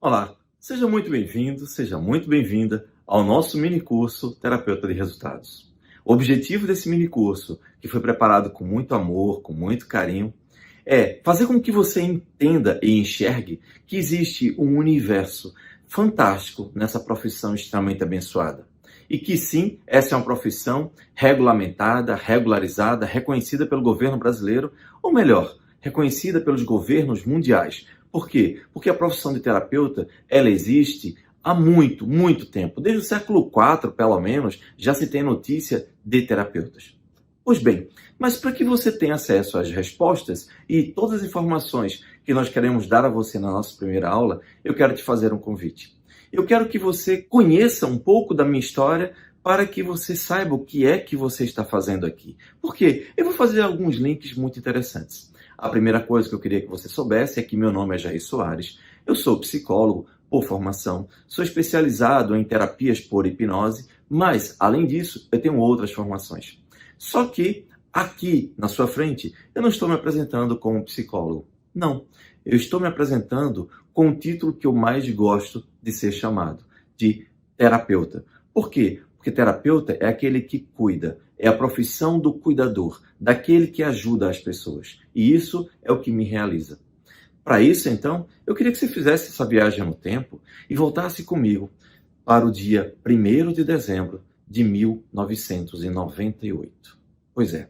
Olá, seja muito bem-vindo, seja muito bem-vinda ao nosso mini curso Terapeuta de Resultados. O objetivo desse mini curso, que foi preparado com muito amor, com muito carinho, é fazer com que você entenda e enxergue que existe um universo fantástico nessa profissão extremamente abençoada. E que sim, essa é uma profissão regulamentada, regularizada, reconhecida pelo governo brasileiro, ou melhor, reconhecida pelos governos mundiais. Por quê? Porque a profissão de terapeuta, ela existe há muito, muito tempo. Desde o século IV, pelo menos, já se tem notícia de terapeutas. Pois bem, mas para que você tenha acesso às respostas e todas as informações que nós queremos dar a você na nossa primeira aula, eu quero te fazer um convite. Eu quero que você conheça um pouco da minha história para que você saiba o que é que você está fazendo aqui. Por quê? Eu vou fazer alguns links muito interessantes. A primeira coisa que eu queria que você soubesse é que meu nome é Jair Soares, eu sou psicólogo por formação, sou especializado em terapias por hipnose, mas, além disso, eu tenho outras formações. Só que, aqui na sua frente, eu não estou me apresentando como psicólogo. Não, eu estou me apresentando com o título que eu mais gosto de ser chamado, de terapeuta. Por quê? Porque terapeuta é aquele que cuida, é a profissão do cuidador, daquele que ajuda as pessoas. E isso é o que me realiza. Para isso, então, eu queria que você fizesse essa viagem no tempo e voltasse comigo para o dia 1º de dezembro de 1998. Pois é,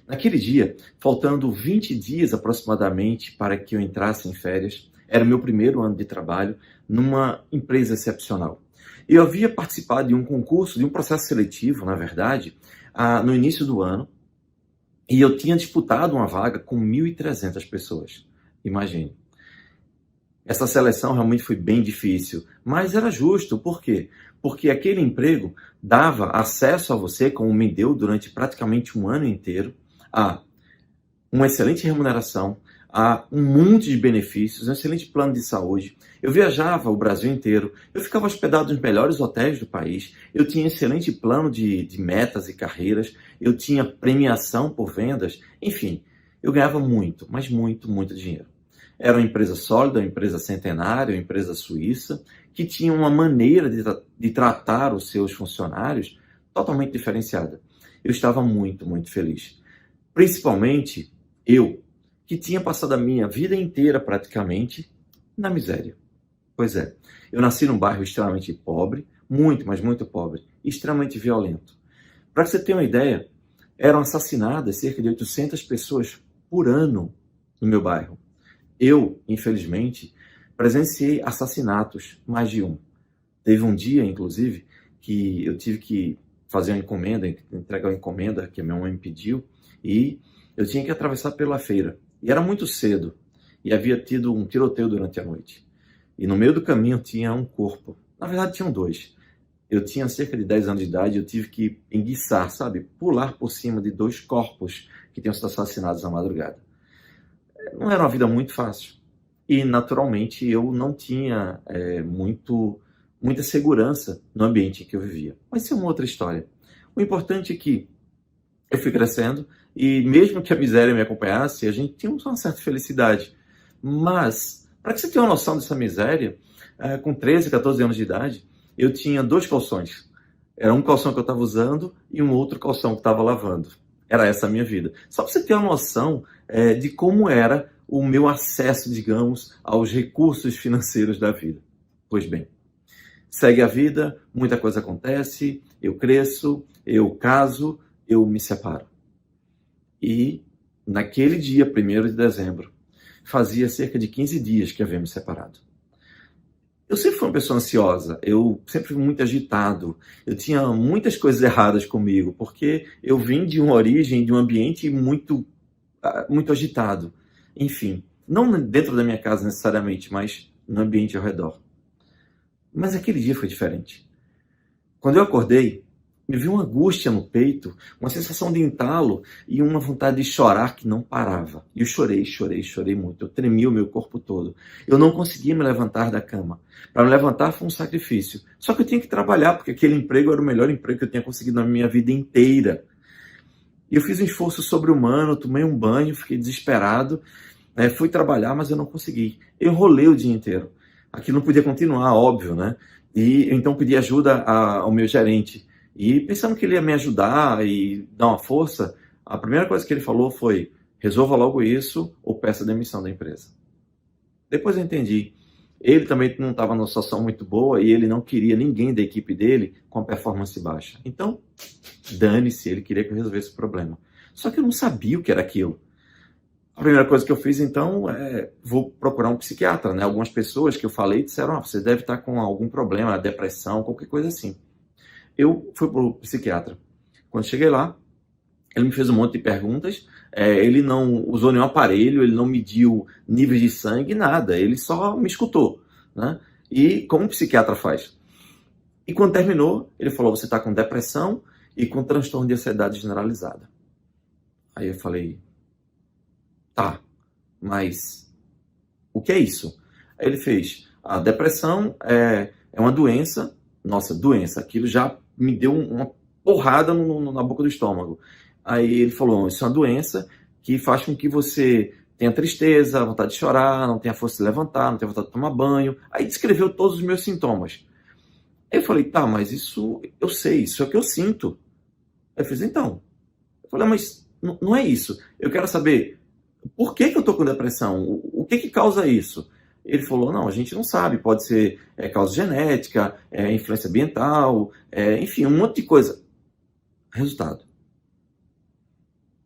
naquele dia, faltando 20 dias aproximadamente para que eu entrasse em férias, era o meu primeiro ano de trabalho numa empresa excepcional. Eu havia participado de um concurso, de um processo seletivo, na verdade, no início do ano, e eu tinha disputado uma vaga com 1.300 pessoas. Imagine. Essa seleção realmente foi bem difícil, mas era justo. Por quê? Porque aquele emprego dava acesso a você, como me deu durante praticamente um ano inteiro, a uma excelente remuneração, a um monte de benefícios, um excelente plano de saúde. Eu viajava o Brasil inteiro, eu ficava hospedado nos melhores hotéis do país, eu tinha excelente plano de metas e carreiras, eu tinha premiação por vendas, enfim, eu ganhava muito, mas muito, muito dinheiro. Era uma empresa sólida, uma empresa centenária, uma empresa suíça, que tinha uma maneira de tratar os seus funcionários totalmente diferenciada. Eu estava muito, muito feliz. Principalmente eu, que tinha passado a minha vida inteira praticamente na miséria. Pois é, eu nasci num bairro extremamente pobre, muito, mas muito pobre, extremamente violento. Para você ter uma ideia, eram assassinadas cerca de 800 pessoas por ano no meu bairro. Eu, infelizmente, presenciei assassinatos, mais de um. Teve um dia, inclusive, que eu tive que fazer uma encomenda, entregar uma encomenda que a minha mãe me pediu, e eu tinha que atravessar pela feira. E era muito cedo, e havia tido um tiroteio durante a noite. E no meio do caminho tinha um corpo. Na verdade, tinham dois. Eu tinha cerca de 10 anos de idade, eu tive que enguiçar, sabe? Pular por cima de dois corpos que tinham sido assassinados na madrugada. Não era uma vida muito fácil. E, naturalmente, eu não tinha muita segurança no ambiente em que eu vivia. Mas isso é uma outra história. O importante é que eu fui crescendo e, mesmo que a miséria me acompanhasse, a gente tinha uma certa felicidade. Mas, para que você tenha uma noção dessa miséria, com 13, 14 anos de idade, eu tinha 2 calções. Era um calção que eu estava usando e um outro calção que estava lavando. Era essa a minha vida. Só para você ter uma noção de como era o meu acesso, digamos, aos recursos financeiros da vida. Pois bem, segue a vida, muita coisa acontece, eu cresço, eu caso, eu me separo. E naquele dia, 1º de dezembro, fazia cerca de 15 dias que havia me separado. Eu sempre fui uma pessoa ansiosa, eu sempre fui muito agitado, eu tinha muitas coisas erradas comigo, porque eu vim de uma origem, de um ambiente muito agitado. Enfim, não dentro da minha casa necessariamente, mas no ambiente ao redor. Mas aquele dia foi diferente. Quando eu acordei, me veio uma angústia no peito, uma sensação de entalo e uma vontade de chorar que não parava. E eu chorei muito. Eu tremia o meu corpo todo. Eu não conseguia me levantar da cama. Para me levantar foi um sacrifício. Só que eu tinha que trabalhar, porque aquele emprego era o melhor emprego que eu tinha conseguido na minha vida inteira. E eu fiz um esforço sobre-humano, tomei um banho, fiquei desesperado, fui trabalhar, mas eu não consegui. Eu enrolei o dia inteiro. Aquilo não podia continuar, óbvio, né? E eu então pedi ajuda ao meu gerente. E pensando que ele ia me ajudar e dar uma força, a primeira coisa que ele falou foi: resolva logo isso ou peça demissão da empresa. Depois eu entendi. Ele também não estava numa situação muito boa e ele não queria ninguém da equipe dele com performance baixa. Então, dane-se, ele queria que eu resolvesse o problema. Só que eu não sabia o que era aquilo. A primeira coisa que eu fiz, então, vou procurar um psiquiatra, né? Algumas pessoas que eu falei disseram: você deve estar com algum problema, depressão, qualquer coisa assim. Eu fui para o psiquiatra. Quando cheguei lá, ele me fez um monte de perguntas, ele não usou nenhum aparelho, ele não mediu níveis de sangue, nada, ele só me escutou, né? E como um psiquiatra faz. E quando terminou, ele falou: você está com depressão e com transtorno de ansiedade generalizada. Aí eu falei: tá, mas o que é isso? Aí ele fez: a depressão é uma doença, nossa, doença, aquilo já me deu uma porrada na boca do estômago. Aí ele falou: isso é uma doença que faz com que você tenha tristeza, vontade de chorar, não tenha força de levantar, não tenha vontade de tomar banho. Aí descreveu todos os meus sintomas. Aí eu falei: tá, mas isso eu sei, isso é o que eu sinto. Aí eu fiz: então. Eu falei: mas não é isso. Eu quero saber por que eu estou com depressão, o que causa isso? Ele falou: não, a gente não sabe, pode ser causa genética, influência ambiental, enfim, um monte de coisa. Resultado: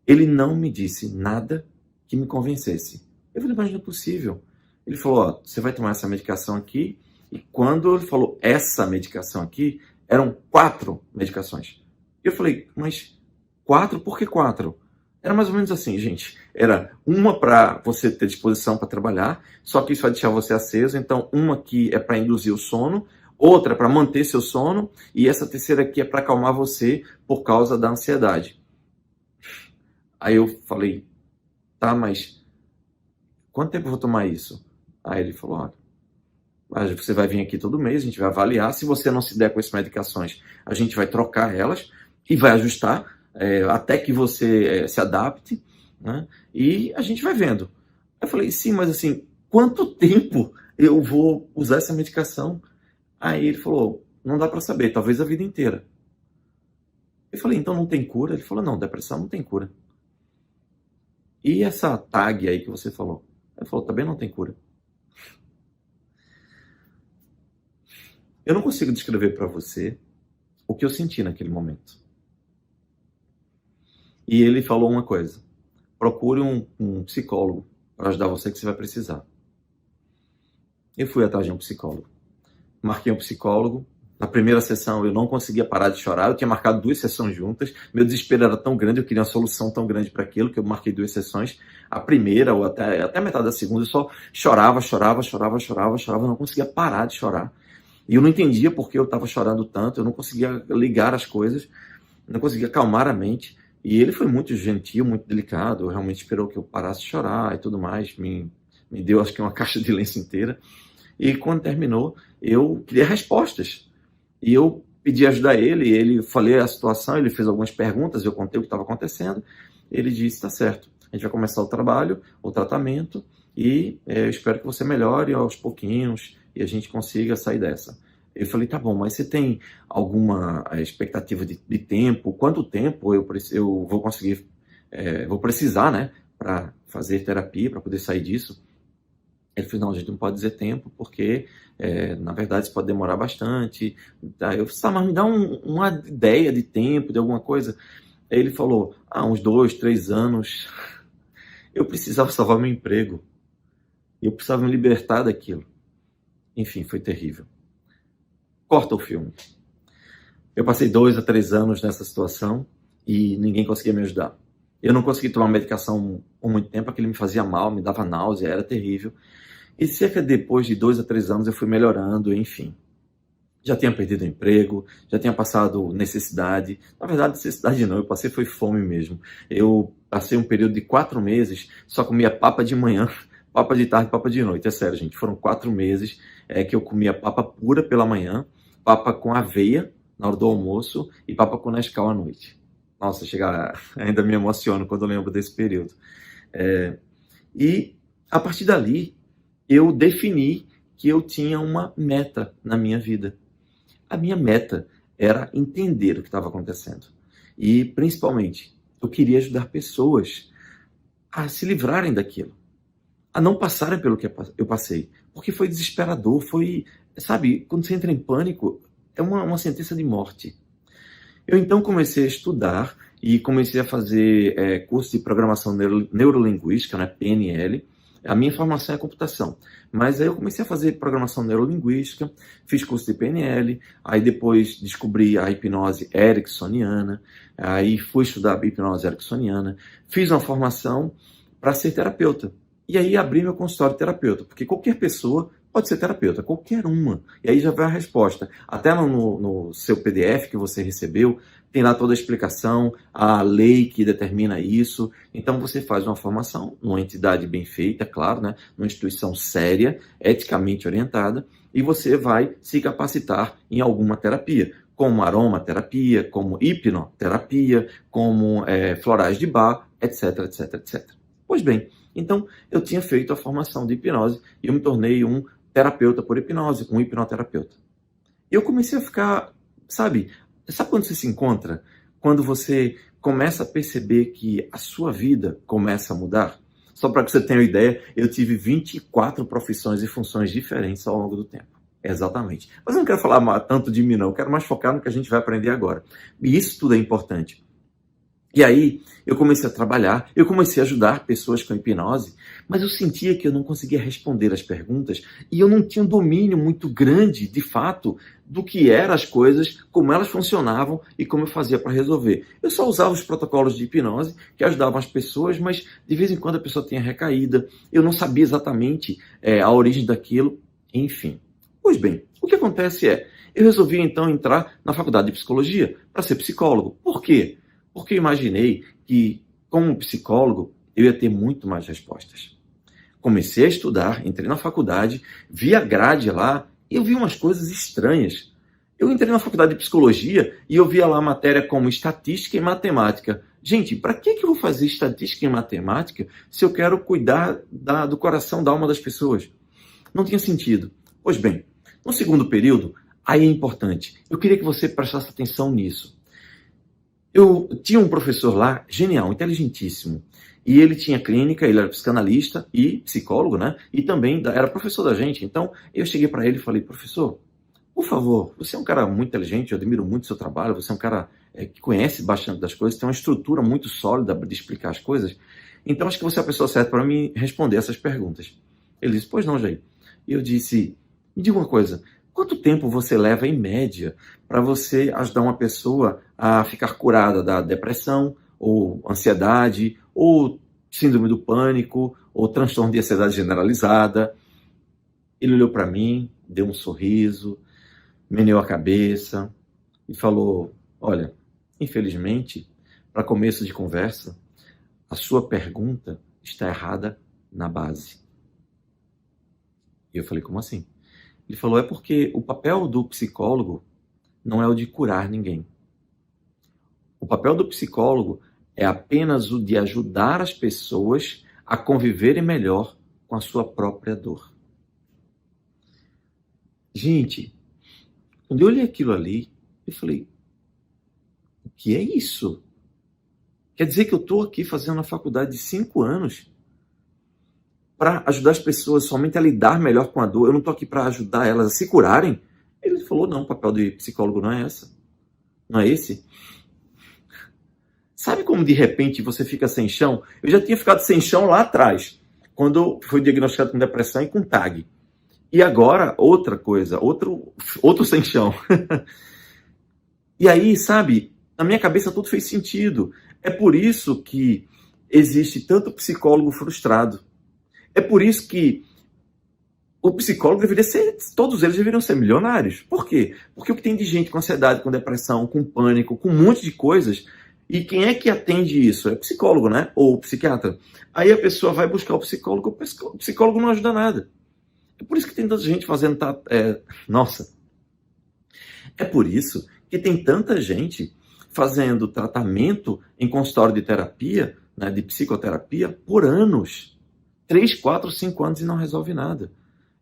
ele não me disse nada que me convencesse. Eu falei: mas não é possível. Ele falou: ó, você vai tomar essa medicação aqui. E quando ele falou essa medicação aqui, eram 4 medicações. Eu falei: mas 4? Por que 4? Era mais ou menos assim, gente. Era uma para você ter disposição para trabalhar, só que isso vai deixar você aceso. Então, uma que é para induzir o sono, outra para manter seu sono, e essa terceira aqui é para acalmar você por causa da ansiedade. Aí eu falei: tá, mas quanto tempo eu vou tomar isso? Aí ele falou: olha, você vai vir aqui todo mês, a gente vai avaliar. Se você não se der com essas medicações, a gente vai trocar elas e vai ajustar até que você se adapte, né? E a gente vai vendo. Eu falei: sim, mas assim, quanto tempo eu vou usar essa medicação? Aí ele falou: não dá para saber, talvez a vida inteira. Eu falei: então não tem cura? Ele falou: não, depressão não tem cura. E essa tag aí que você falou? Ele falou: também não tem cura. Eu não consigo descrever para você o que eu senti naquele momento. E ele falou uma coisa: procure um psicólogo para ajudar você, que você vai precisar. Eu fui atrás de um psicólogo. Marquei um psicólogo. Na primeira sessão eu não conseguia parar de chorar. Eu tinha marcado 2 sessões juntas. Meu desespero era tão grande, eu queria uma solução tão grande para aquilo, que eu marquei 2 sessões. A primeira, ou até metade da segunda, eu só chorava. Eu não conseguia parar de chorar. E eu não entendia por que eu estava chorando tanto. Eu não conseguia ligar as coisas. Não conseguia acalmar a mente. E ele foi muito gentil, muito delicado. Realmente esperou que eu parasse de chorar e tudo mais. Me deu, acho que, uma caixa de lenço inteira. E quando terminou, eu queria respostas. E eu pedi ajuda a ele, ele falei a situação, ele fez algumas perguntas, eu contei o que estava acontecendo. Ele disse: tá certo, a gente vai começar o trabalho, o tratamento, e eu espero que você melhore aos pouquinhos e a gente consiga sair dessa. Eu falei: tá bom, mas você tem alguma expectativa de tempo? Quanto tempo eu vou conseguir, vou precisar, né, para fazer terapia, para poder sair disso? Ele falou: não, a gente não pode dizer tempo, porque, na verdade, isso pode demorar bastante. Eu falei: mas me dá uma ideia de tempo, de alguma coisa. Aí ele falou: uns 2, 3 anos. Eu precisava salvar meu emprego. Eu precisava me libertar daquilo. Enfim, foi terrível. Corta o filme. Eu passei 2 a 3 anos nessa situação e ninguém conseguia me ajudar. Eu não consegui tomar medicação por muito tempo, aquilo me fazia mal, me dava náusea, era terrível. E cerca depois de 2 a 3 anos eu fui melhorando, enfim. Já tinha perdido o emprego, já tinha passado necessidade. Na verdade, necessidade não, eu passei foi fome mesmo. Eu passei um período de 4 meses, só comia papa de manhã, papa de tarde, papa de noite. É sério, gente, foram 4 meses que eu comia papa pura pela manhã, papa com aveia na hora do almoço e papa com Nescau à noite. Nossa, ainda me emociono quando eu lembro desse período. E a partir dali, eu defini que eu tinha uma meta na minha vida. A minha meta era entender o que estava acontecendo. E, principalmente, eu queria ajudar pessoas a se livrarem daquilo, a não passarem pelo que eu passei. Porque foi desesperador, sabe, quando você entra em pânico, é uma sentença de morte. Eu então comecei a estudar e comecei a fazer curso de programação neurolinguística, né, PNL. A minha formação é computação, mas aí eu comecei a fazer programação neurolinguística, fiz curso de PNL, aí depois descobri a hipnose ericksoniana, aí fui estudar a hipnose ericksoniana, fiz uma formação para ser terapeuta. E aí abri meu consultório de terapeuta, porque qualquer pessoa pode ser terapeuta, qualquer uma. E aí já vai a resposta. Até no seu PDF que você recebeu, tem lá toda a explicação, a lei que determina isso. Então você faz uma formação numa entidade bem feita, claro, né? Numa instituição séria, eticamente orientada, e você vai se capacitar em alguma terapia, como aromaterapia, como hipnoterapia, como florais de Bach, etc, etc, etc. Pois bem, então eu tinha feito a formação de hipnose e eu me tornei um terapeuta por hipnose, um hipnoterapeuta. E eu comecei a ficar, sabe quando você se encontra? Quando você começa a perceber que a sua vida começa a mudar? Só para que você tenha uma ideia, eu tive 24 profissões e funções diferentes ao longo do tempo. Exatamente. Mas eu não quero falar tanto de mim, não. Eu quero mais focar no que a gente vai aprender agora. E isso tudo é importante. E aí, eu comecei a trabalhar, eu comecei a ajudar pessoas com hipnose, mas eu sentia que eu não conseguia responder as perguntas e eu não tinha um domínio muito grande, de fato, do que eram as coisas, como elas funcionavam e como eu fazia para resolver. Eu só usava os protocolos de hipnose que ajudavam as pessoas, mas de vez em quando a pessoa tinha recaída, eu não sabia exatamente a origem daquilo, enfim. Pois bem, o que acontece eu resolvi então entrar na faculdade de psicologia para ser psicólogo. Por quê? Porque eu imaginei que, como psicólogo, eu ia ter muito mais respostas. Comecei a estudar, entrei na faculdade, vi a grade lá e eu vi umas coisas estranhas. Eu entrei na faculdade de psicologia e eu via lá matéria como estatística e matemática. Gente, para que eu vou fazer estatística e matemática se eu quero cuidar do coração, da alma das pessoas? Não tinha sentido. Pois bem, no segundo período, aí é importante. Eu queria que você prestasse atenção nisso. Eu tinha um professor lá, genial, inteligentíssimo, e ele tinha clínica, ele era psicanalista e psicólogo, né? E também era professor da gente. Então, eu cheguei para ele e falei, professor, por favor, você é um cara muito inteligente, eu admiro muito o seu trabalho, você é um cara que conhece bastante das coisas, tem uma estrutura muito sólida de explicar as coisas, então acho que você é a pessoa certa para me responder essas perguntas. Ele disse, pois não, Jair. E eu disse, me diga uma coisa, quanto tempo você leva, em média, para você ajudar uma pessoa a ficar curada da depressão, ou ansiedade, ou síndrome do pânico, ou transtorno de ansiedade generalizada? Ele olhou para mim, deu um sorriso, meneou a cabeça e falou, olha, infelizmente, para começo de conversa, a sua pergunta está errada na base. E eu falei, como assim? Ele falou, é porque o papel do psicólogo não é o de curar ninguém. O papel do psicólogo é apenas o de ajudar as pessoas a conviverem melhor com a sua própria dor. Gente, quando eu li aquilo ali, eu falei, o que é isso? Quer dizer que eu estou aqui fazendo uma faculdade de 5 anos para ajudar as pessoas somente a lidar melhor com a dor? Eu não estou aqui para ajudar elas a se curarem? Ele falou, não, o papel de psicólogo não é essa. Não é esse? Sabe como de repente você fica sem chão? Eu já tinha ficado sem chão lá atrás, quando eu fui diagnosticado com depressão e com TAG. E agora, outra coisa, outro sem chão. E aí, sabe, na minha cabeça tudo fez sentido. É por isso que existe tanto psicólogo frustrado. É por isso que o psicólogo deveria ser, todos eles deveriam ser milionários. Por quê? Porque o que tem de gente com ansiedade, com depressão, com pânico, com um monte de coisas, e quem é que atende isso? É o psicólogo, né? Ou o psiquiatra. Aí a pessoa vai buscar o psicólogo não ajuda nada. É por isso que tem tanta gente fazendo... Nossa! É por isso que tem tanta gente fazendo tratamento em consultório de terapia, né, de psicoterapia, por anos. 3, 4, 5 anos e não resolve nada.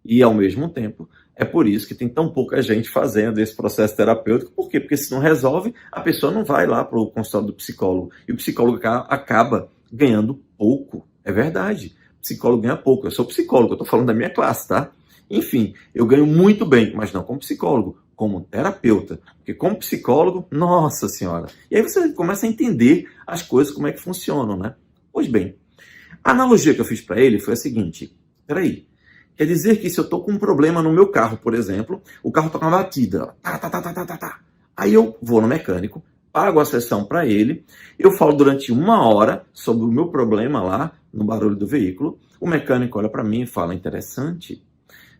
E, ao mesmo tempo, é por isso que tem tão pouca gente fazendo esse processo terapêutico. Por quê? Porque se não resolve, a pessoa não vai lá para o consultório do psicólogo. E o psicólogo acaba ganhando pouco. É verdade. O psicólogo ganha pouco. Eu sou psicólogo, eu estou falando da minha classe, tá? Enfim, eu ganho muito bem, mas não como psicólogo, como terapeuta. Porque como psicólogo, nossa senhora. E aí você começa a entender as coisas, como é que funcionam, né? Pois bem, a analogia que eu fiz para ele foi a seguinte. Peraí. Quer dizer que se eu estou com um problema no meu carro, por exemplo, o carro está com uma batida. Tá. Aí eu vou no mecânico, pago a sessão para ele, eu falo durante 1 hora sobre o meu problema lá, no barulho do veículo, o mecânico olha para mim e fala, interessante.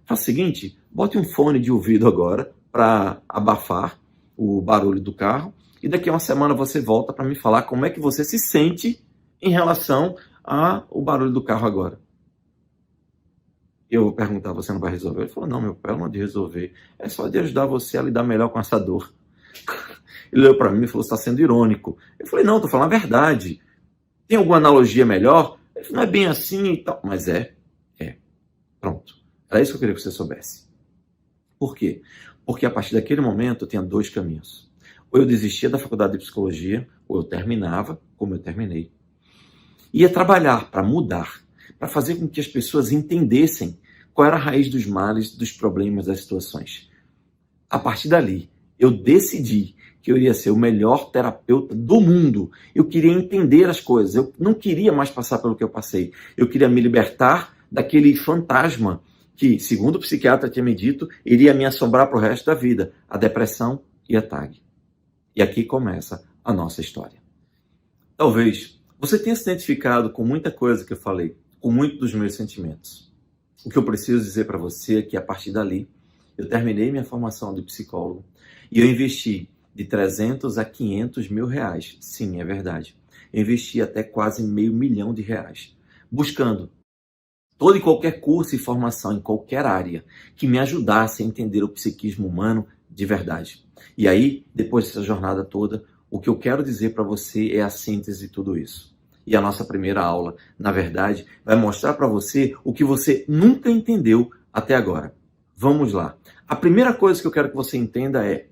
Faz o seguinte, bote um fone de ouvido agora para abafar o barulho do carro e daqui a uma semana você volta para me falar como é que você se sente em relação ao barulho do carro agora. Eu vou perguntar, você não vai resolver? Ele falou, não, meu pai, não é de resolver. É só de ajudar você a lidar melhor com essa dor. Ele olhou para mim e falou, você está sendo irônico. Eu falei, não, estou falando a verdade. Tem alguma analogia melhor? Ele falou, não é bem assim e tal. Mas é. Pronto. Era isso que eu queria que você soubesse. Por quê? Porque a partir daquele momento eu tinha 2 caminhos. Ou eu desistia da faculdade de psicologia, ou eu terminava, como eu terminei. Ia trabalhar para mudar, para fazer com que as pessoas entendessem qual era a raiz dos males, dos problemas, das situações. A partir dali, eu decidi que eu iria ser o melhor terapeuta do mundo. Eu queria entender as coisas. Eu não queria mais passar pelo que eu passei. Eu queria me libertar daquele fantasma que, segundo o psiquiatra tinha me dito, iria me assombrar para o resto da vida. A depressão e a TAG. E aqui começa a nossa história. Talvez você tenha se identificado com muita coisa que eu falei, com muitos dos meus sentimentos. O que eu preciso dizer para você é que, a partir dali, eu terminei minha formação de psicólogo e eu investi de 300 a 500 mil reais. Sim, é verdade. Eu investi até quase R$500 mil, buscando todo e qualquer curso e formação em qualquer área que me ajudasse a entender o psiquismo humano de verdade. E aí, depois dessa jornada toda, o que eu quero dizer para você é a síntese de tudo isso. E a nossa primeira aula, na verdade, vai mostrar para você o que você nunca entendeu até agora. Vamos lá. A primeira coisa que eu quero que você entenda é: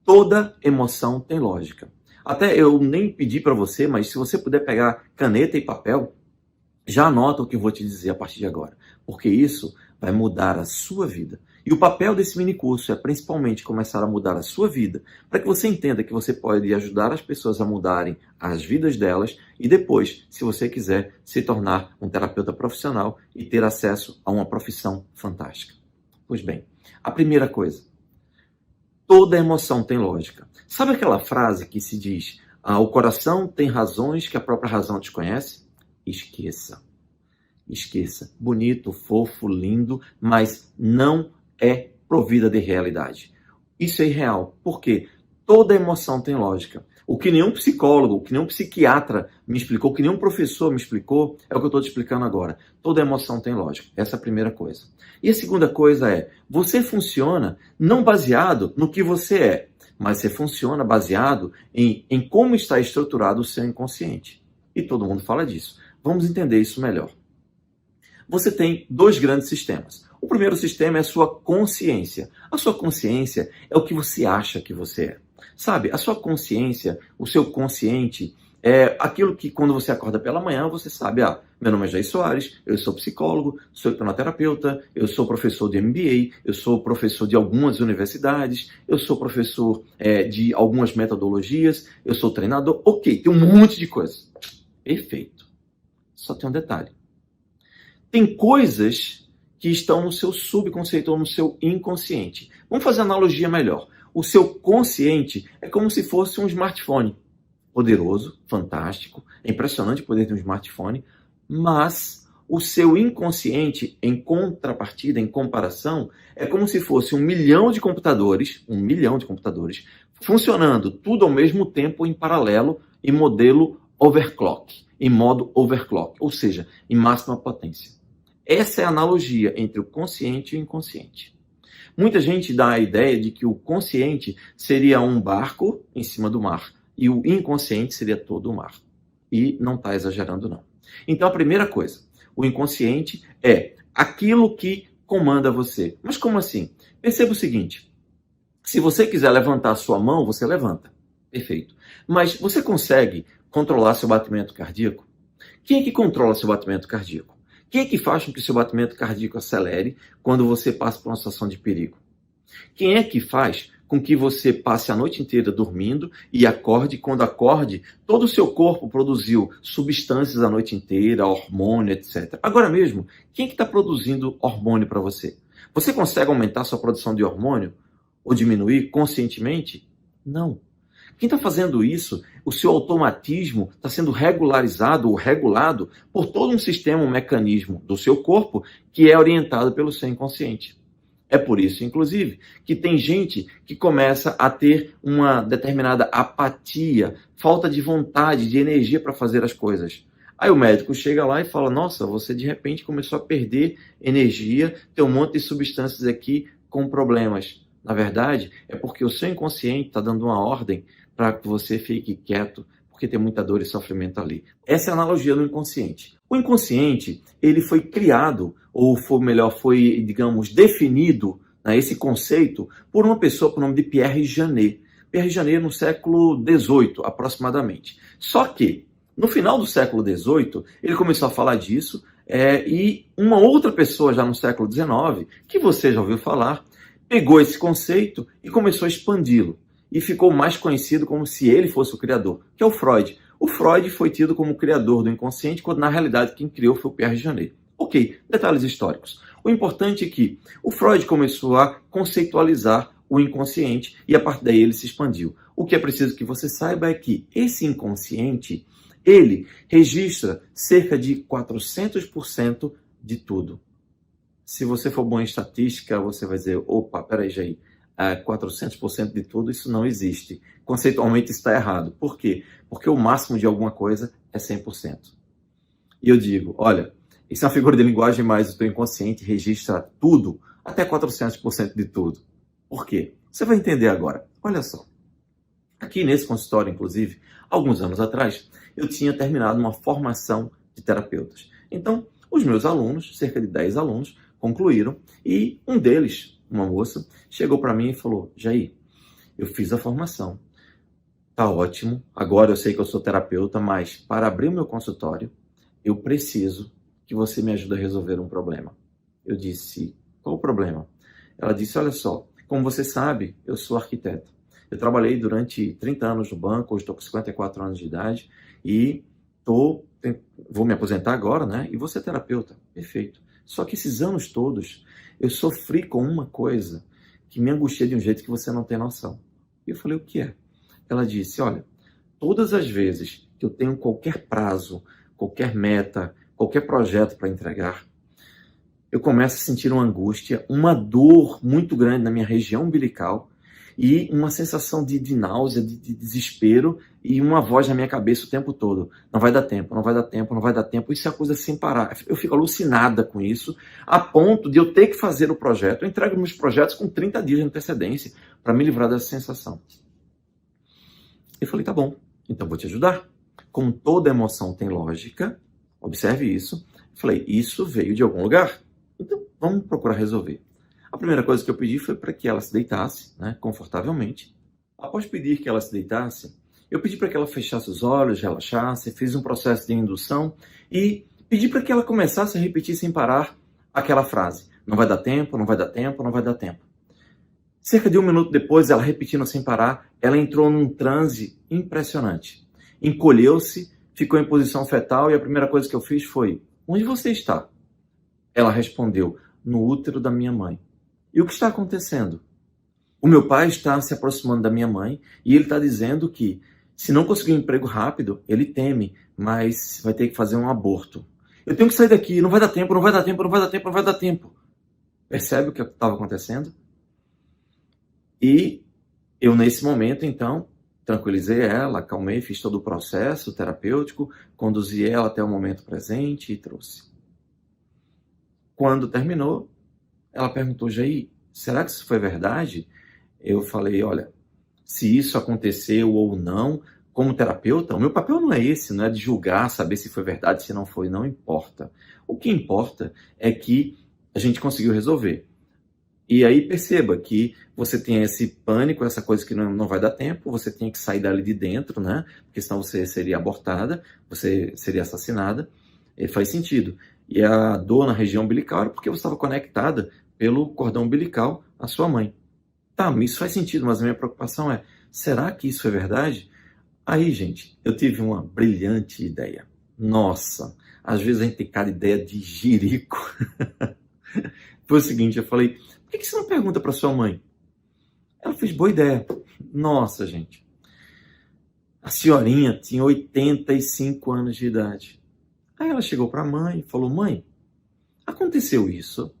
toda emoção tem lógica. Até eu nem pedi para você, mas se você puder pegar caneta e papel, já anota o que eu vou te dizer a partir de agora, porque isso vai mudar a sua vida. E o papel desse minicurso é principalmente começar a mudar a sua vida, para que você entenda que você pode ajudar as pessoas a mudarem as vidas delas e depois, se você quiser, se tornar um terapeuta profissional e ter acesso a uma profissão fantástica. Pois bem, a primeira coisa: toda emoção tem lógica. Sabe aquela frase que se diz, o coração tem razões que a própria razão desconhece? Esqueça. Esqueça. Bonito, fofo, lindo, mas não é provida de realidade. Isso é irreal. Por quê? Toda emoção tem lógica. O que nenhum psicólogo, o que nenhum psiquiatra me explicou, o que nenhum professor me explicou, é o que eu estou te explicando agora. Toda emoção tem lógica. Essa é a primeira coisa. E a segunda coisa é, você funciona não baseado no que você é, mas você funciona baseado em como está estruturado o seu inconsciente. E todo mundo fala disso. Vamos entender isso melhor. Você tem 2 grandes sistemas. O primeiro sistema é a sua consciência. A sua consciência é o que você acha que você é. Sabe, a sua consciência, o seu consciente, é aquilo que quando você acorda pela manhã, você sabe, meu nome é Jair Soares, eu sou psicólogo, sou hipnoterapeuta, eu sou professor de MBA, eu sou professor de algumas universidades, eu sou professor de algumas metodologias, eu sou treinador. Ok, tem um monte de coisas. Perfeito. Só tem um detalhe. Tem coisas que estão no seu subconsciente ou no seu inconsciente. Vamos fazer uma analogia melhor. O seu consciente é como se fosse um smartphone. Poderoso, fantástico, é impressionante o poder de um smartphone, mas o seu inconsciente, em contrapartida, em comparação, é como se fosse 1 milhão de computadores, funcionando tudo ao mesmo tempo, em paralelo, em modelo overclock, em modo overclock, ou seja, em máxima potência. Essa é a analogia entre o consciente e o inconsciente. Muita gente dá a ideia de que o consciente seria um barco em cima do mar e o inconsciente seria todo o mar. E não está exagerando, não. Então, a primeira coisa, o inconsciente é aquilo que comanda você. Mas como assim? Perceba o seguinte, se você quiser levantar a sua mão, você levanta. Perfeito. Mas você consegue controlar seu batimento cardíaco? Quem é que controla seu batimento cardíaco? Quem é que faz com que seu batimento cardíaco acelere quando você passa por uma situação de perigo? Quem é que faz com que você passe a noite inteira dormindo e acorde, quando acorde, todo o seu corpo produziu substâncias a noite inteira, hormônio, etc. Agora mesmo, quem é que está produzindo hormônio para você? Você consegue aumentar sua produção de hormônio? Ou diminuir conscientemente? Não. Quem está fazendo isso, o seu automatismo está sendo regularizado ou regulado por todo um sistema, um mecanismo do seu corpo que é orientado pelo seu inconsciente. É por isso, inclusive, que tem gente que começa a ter uma determinada apatia, falta de vontade, de energia para fazer as coisas. Aí o médico chega lá e fala, nossa, você de repente começou a perder energia, tem um monte de substâncias aqui com problemas. Na verdade, é porque o seu inconsciente está dando uma ordem para que você fique quieto, porque tem muita dor e sofrimento ali. Essa é a analogia do inconsciente. O inconsciente, ele foi criado, ou foi, digamos, definido, né, esse conceito, por uma pessoa por nome de Pierre Janet. Pierre Janet no século XVIII, aproximadamente. Só que, no final do século XVIII, ele começou a falar disso, e uma outra pessoa já no século XIX, que você já ouviu falar, pegou esse conceito e começou a expandi-lo. E ficou mais conhecido como se ele fosse o criador, que é o Freud. O Freud foi tido como o criador do inconsciente, quando na realidade quem criou foi o Pierre Janet. Ok, detalhes históricos. O importante é que o Freud começou a conceitualizar o inconsciente e a partir daí ele se expandiu. O que é preciso que você saiba é que esse inconsciente, ele registra cerca de 400% de tudo. Se você for bom em estatística, você vai dizer, opa, peraí, Jair, 400% de tudo, isso não existe. Conceitualmente está errado. Por quê? Porque o máximo de alguma coisa é 100%. E eu digo, olha, isso é uma figura de linguagem, mas o teu inconsciente registra tudo, até 400% de tudo. Por quê? Você vai entender agora. Olha só. Aqui nesse consultório, inclusive, alguns anos atrás, eu tinha terminado uma formação de terapeutas. Então, os meus alunos, cerca de 10 alunos, concluíram e um deles, uma moça, chegou para mim e falou, Jair, eu fiz a formação, tá ótimo, agora eu sei que eu sou terapeuta, mas para abrir o meu consultório, eu preciso que você me ajude a resolver um problema. Eu disse, qual o problema? Ela disse, olha só, como você sabe, eu sou arquiteto. Eu trabalhei durante 30 anos no banco, hoje estou com 54 anos de idade e vou me aposentar agora, né? E vou ser terapeuta. Perfeito. Só que esses anos todos, eu sofri com uma coisa que me angustia de um jeito que você não tem noção. E eu falei, o que é? Ela disse, olha, todas as vezes que eu tenho qualquer prazo, qualquer meta, qualquer projeto para entregar, eu começo a sentir uma angústia, uma dor muito grande na minha região umbilical e uma sensação de náusea, de desespero e uma voz na minha cabeça o tempo todo. Não vai dar tempo, não vai dar tempo, não vai dar tempo. Isso é a coisa sem parar. Eu fico alucinada com isso, a ponto de eu ter que fazer o projeto. Eu entrego meus projetos com 30 dias de antecedência para me livrar dessa sensação. Eu falei, tá bom, então vou te ajudar. Como toda emoção tem lógica, observe isso. Eu falei, isso veio de algum lugar. Então, vamos procurar resolver. A primeira coisa que eu pedi foi para que ela se deitasse, né, confortavelmente. Após pedir que ela se deitasse, eu pedi para que ela fechasse os olhos, relaxasse, fiz um processo de indução e pedi para que ela começasse a repetir sem parar aquela frase. Não vai dar tempo, não vai dar tempo, não vai dar tempo. Cerca de 1 minuto depois, ela repetindo sem parar, ela entrou num transe impressionante. Encolheu-se, ficou em posição fetal e a primeira coisa que eu fiz foi, onde você está? Ela respondeu, no útero da minha mãe. E o que está acontecendo? O meu pai está se aproximando da minha mãe e ele está dizendo que se não conseguir um emprego rápido, ele teme, mas vai ter que fazer um aborto. Eu tenho que sair daqui, não vai dar tempo, não vai dar tempo, não vai dar tempo, não vai dar tempo. Percebe o que estava acontecendo? E eu, nesse momento, então, tranquilizei ela, acalmei, fiz todo o processo terapêutico, conduzi ela até o momento presente e trouxe. Quando terminou, ela perguntou, Jair, será que isso foi verdade? Eu falei, olha, se isso aconteceu ou não, como terapeuta, o meu papel não é esse, não é de julgar, saber se foi verdade, se não foi, não importa. O que importa é que a gente conseguiu resolver. E aí perceba que você tem esse pânico, essa coisa que não vai dar tempo, você tem que sair dali de dentro, né? Porque senão você seria abortada, você seria assassinada. E faz sentido. E a dor na região umbilical era porque você estava conectada pelo cordão umbilical à sua mãe. Tá, isso faz sentido, mas a minha preocupação é, será que isso é verdade? Aí, gente, eu tive uma brilhante ideia. Nossa, às vezes a gente tem cada ideia de jirico. Foi o seguinte, eu falei, por que você não pergunta para sua mãe? Ela fez boa ideia. Nossa, gente. A senhorinha tinha 85 anos de idade. Aí ela chegou para a mãe e falou, mãe, aconteceu isso?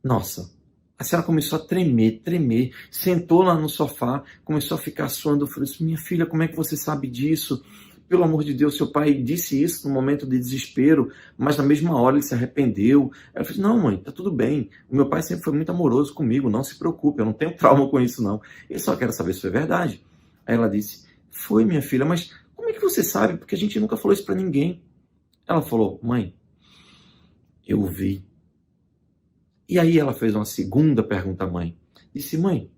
Nossa, a senhora começou a tremer, sentou lá no sofá, começou a ficar suando frio. Minha filha, como é que você sabe disso? Pelo amor de Deus, seu pai disse isso no momento de desespero, mas na mesma hora ele se arrependeu. Ela falou, não mãe, tá tudo bem. O meu pai sempre foi muito amoroso comigo, não se preocupe, eu não tenho trauma com isso não. Eu só quero saber se foi verdade. Aí ela disse, foi minha filha, mas como é que você sabe? Porque a gente nunca falou isso para ninguém. Ela falou, mãe, eu vi. E aí ela fez uma segunda pergunta à mãe. Disse, mãe,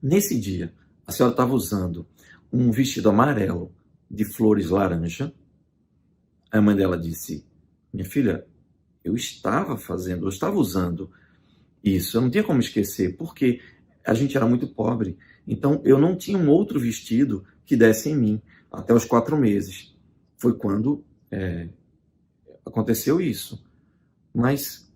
nesse dia a senhora estava usando um vestido amarelo de flores laranja? A mãe dela disse, minha filha, eu estava usando isso, eu não tinha como esquecer, porque a gente era muito pobre, então eu não tinha um outro vestido que desse em mim, até os 4 meses. Foi quando aconteceu isso. Mas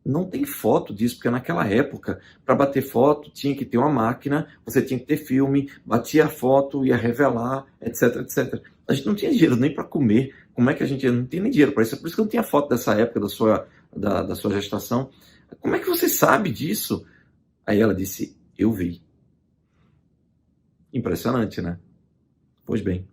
não tem foto disso, porque naquela época, para bater foto, tinha que ter uma máquina, você tinha que ter filme, batia a foto, ia revelar, etc, etc. A gente não tinha dinheiro nem para comer. Como é que a gente não tinha nem dinheiro para isso? Por isso que eu não tinha foto dessa época, da sua gestação. Como é que você sabe disso? Aí ela disse, eu vi. Impressionante, né? Pois bem.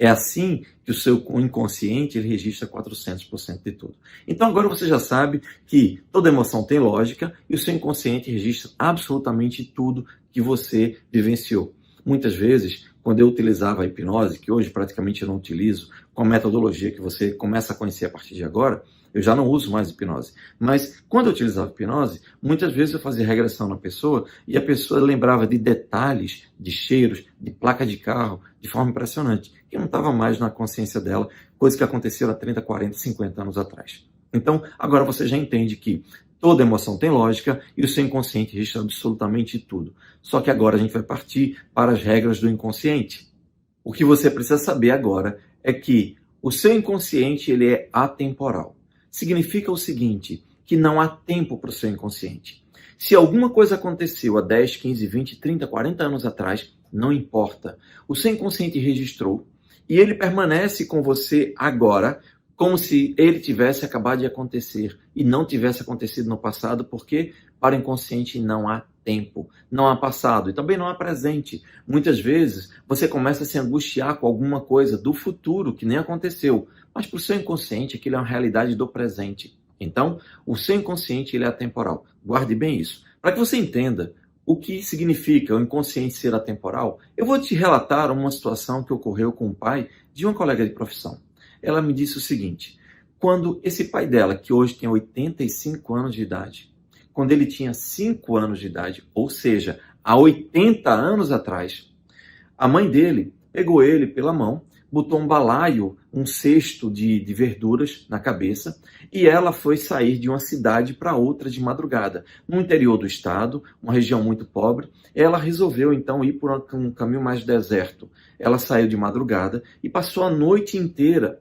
É assim que o seu inconsciente ele registra 400% de tudo. Então agora você já sabe que toda emoção tem lógica e o seu inconsciente registra absolutamente tudo que você vivenciou. Muitas vezes, quando eu utilizava a hipnose, que hoje praticamente eu não utilizo, com a metodologia que você começa a conhecer a partir de agora, eu já não uso mais hipnose. Mas quando eu utilizava hipnose, muitas vezes eu fazia regressão na pessoa e a pessoa lembrava de detalhes, de cheiros, de placa de carro, de forma impressionante, que não estava mais na consciência dela, coisa que aconteceu há 30, 40, 50 anos atrás. Então, agora você já entende que toda emoção tem lógica e o seu inconsciente registra absolutamente tudo. Só que agora a gente vai partir para as regras do inconsciente. O que você precisa saber agora é que o seu inconsciente ele é atemporal. Significa o seguinte, que não há tempo para o seu inconsciente. Se alguma coisa aconteceu há 10, 15, 20, 30, 40 anos atrás, não importa. O seu inconsciente registrou e ele permanece com você agora, como se ele tivesse acabado de acontecer e não tivesse acontecido no passado, porque para o inconsciente não há tempo, não há passado e também não há presente. Muitas vezes você começa a se angustiar com alguma coisa do futuro que nem aconteceu, mas para o seu inconsciente aquilo é uma realidade do presente. Então, o seu inconsciente ele é atemporal. Guarde bem isso. Para que você entenda o que significa o inconsciente ser atemporal, eu vou te relatar uma situação que ocorreu com o pai de uma colega de profissão. Ela me disse o seguinte, quando esse pai dela, que hoje tem 85 anos de idade, quando ele tinha 5 anos de idade, ou seja, há 80 anos atrás, a mãe dele pegou ele pela mão, botou um balaio, um cesto de verduras na cabeça e ela foi sair de uma cidade para outra de madrugada. No interior do estado, uma região muito pobre, ela resolveu então ir por um caminho mais deserto. Ela saiu de madrugada e passou a noite inteira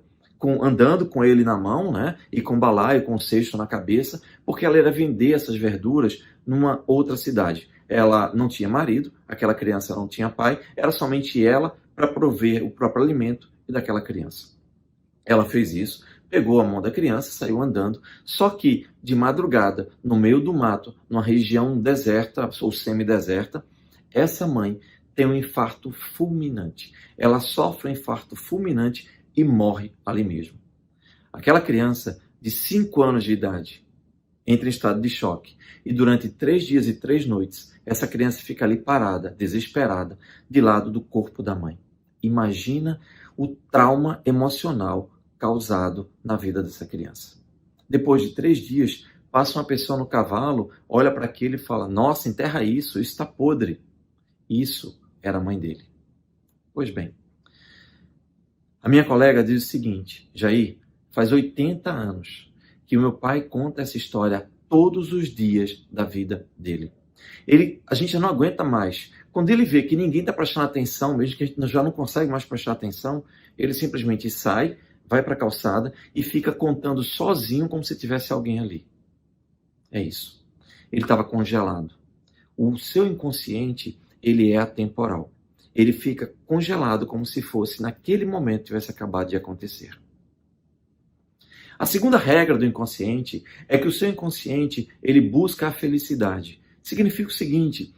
andando com ele na mão, né, e com balaio, com cesto na cabeça, porque ela ia vender essas verduras numa outra cidade. Ela não tinha marido, aquela criança não tinha pai, era somente ela para prover o próprio alimento daquela criança. Ela fez isso, pegou a mão da criança, saiu andando, só que de madrugada, no meio do mato, numa região deserta ou semi-deserta, essa mãe tem um infarto fulminante. Ela sofre um infarto fulminante e morre ali mesmo. Aquela criança de 5 anos de idade entra em estado de choque e durante 3 dias e 3 noites essa criança fica ali parada, desesperada, de lado do corpo da mãe. Imagina o trauma emocional causado na vida dessa criança. Depois de 3 dias, passa uma pessoa no cavalo, olha para aquilo e fala: nossa, enterra isso está podre. Isso era a mãe dele. Pois bem, a minha colega diz o seguinte: Jair, faz 80 anos que o meu pai conta essa história todos os dias da vida dele. A gente já não aguenta mais. Quando ele vê que ninguém está prestando atenção, mesmo que a gente já não consegue mais prestar atenção, ele simplesmente sai, vai para a calçada e fica contando sozinho como se tivesse alguém ali. É isso. Ele estava congelado. O seu inconsciente, ele é atemporal. Ele fica congelado como se fosse naquele momento tivesse acabado de acontecer. A segunda regra do inconsciente é que o seu inconsciente, ele busca a felicidade. Significa o seguinte,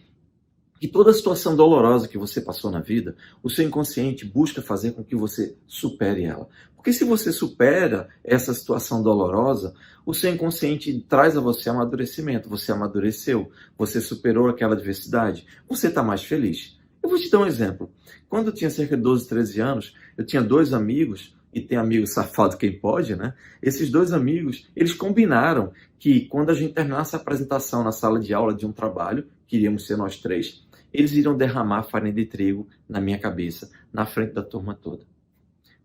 que toda situação dolorosa que você passou na vida, o seu inconsciente busca fazer com que você supere ela. Porque se você supera essa situação dolorosa, o seu inconsciente traz a você amadurecimento. Você amadureceu, você superou aquela adversidade, você está mais feliz. Eu vou te dar um exemplo. Quando eu tinha cerca de 12, 13 anos, eu tinha 2 amigos, e tem amigo safado quem pode, né? Esses 2 amigos, eles combinaram que quando a gente terminasse a apresentação na sala de aula de um trabalho, que iríamos ser nós 3, eles iriam derramar farinha de trigo na minha cabeça, na frente da turma toda.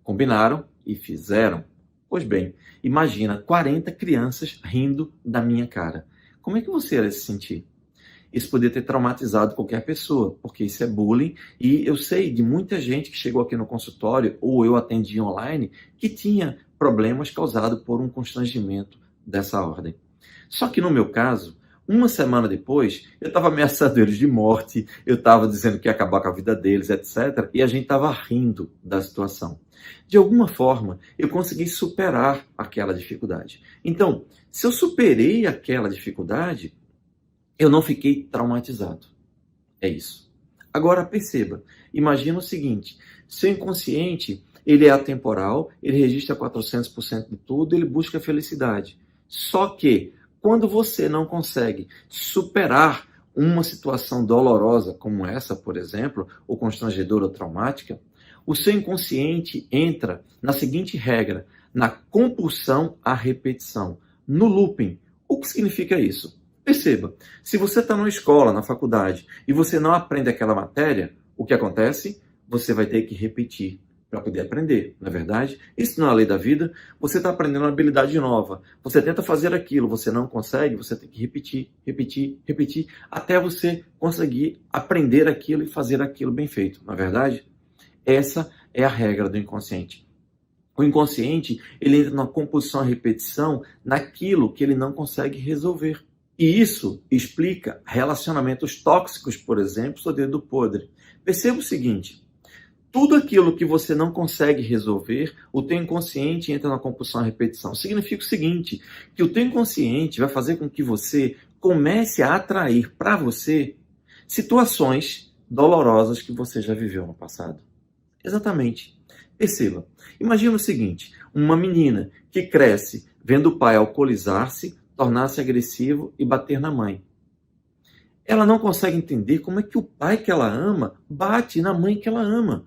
Combinaram e fizeram. Pois bem, imagina 40 crianças rindo da minha cara. Como é que você ia se sentir? Isso poderia ter traumatizado qualquer pessoa, porque isso é bullying. E eu sei de muita gente que chegou aqui no consultório, ou eu atendi online, que tinha problemas causados por um constrangimento dessa ordem. Só que no meu caso, uma semana depois, eu estava ameaçando eles de morte, eu estava dizendo que ia acabar com a vida deles, etc. E a gente estava rindo da situação. De alguma forma, eu consegui superar aquela dificuldade. Então, se eu superei aquela dificuldade, eu não fiquei traumatizado. É isso. Agora perceba, imagina o seguinte, seu inconsciente, ele é atemporal, ele registra 400% de tudo, ele busca a felicidade. Só que, quando você não consegue superar uma situação dolorosa como essa, por exemplo, ou constrangedora ou traumática, o seu inconsciente entra na seguinte regra, na compulsão à repetição, no looping. O que significa isso? Perceba, se você está na escola, na faculdade, e você não aprende aquela matéria, o que acontece? Você vai ter que repetir para poder aprender, não é verdade? Isso não é a lei da vida. Você está aprendendo uma habilidade nova. Você tenta fazer aquilo, você não consegue, você tem que repetir, repetir, repetir, até você conseguir aprender aquilo e fazer aquilo bem feito, não é verdade? Essa é a regra do inconsciente. O inconsciente, ele entra na compulsão à repetição naquilo que ele não consegue resolver. E isso explica relacionamentos tóxicos, por exemplo, do dedo podre. Perceba o seguinte, tudo aquilo que você não consegue resolver, o teu inconsciente entra na compulsão à repetição. Significa o seguinte, que o teu inconsciente vai fazer com que você comece a atrair para você situações dolorosas que você já viveu no passado. Exatamente. Perceba, imagina o seguinte, uma menina que cresce vendo o pai alcoolizar-se, tornar-se agressivo e bater na mãe. Ela não consegue entender como é que o pai que ela ama bate na mãe que ela ama.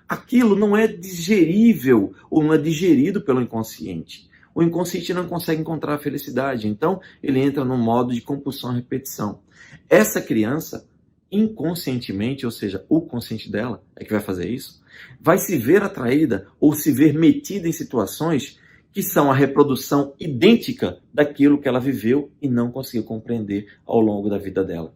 Aquilo não é digerível ou não é digerido pelo inconsciente. O inconsciente não consegue encontrar a felicidade, então ele entra no modo de compulsão à repetição. Essa criança, inconscientemente, ou seja, o consciente dela é que vai fazer isso, vai se ver atraída ou se ver metida em situações que são a reprodução idêntica daquilo que ela viveu e não conseguiu compreender ao longo da vida dela.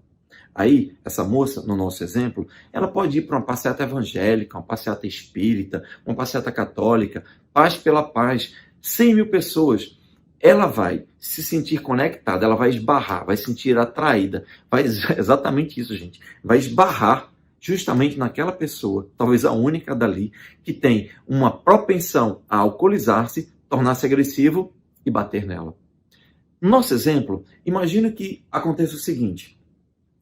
Aí, essa moça, no nosso exemplo, ela pode ir para uma passeata evangélica, uma passeata espírita, uma passeata católica, Paz pela Paz, 100 mil pessoas. Ela vai se sentir conectada, ela vai esbarrar, vai se sentir atraída. Exatamente isso, gente. Vai esbarrar justamente naquela pessoa, talvez a única dali, que tem uma propensão a alcoolizar-se, tornar-se agressivo e bater nela. No nosso exemplo, imagina que aconteça o seguinte,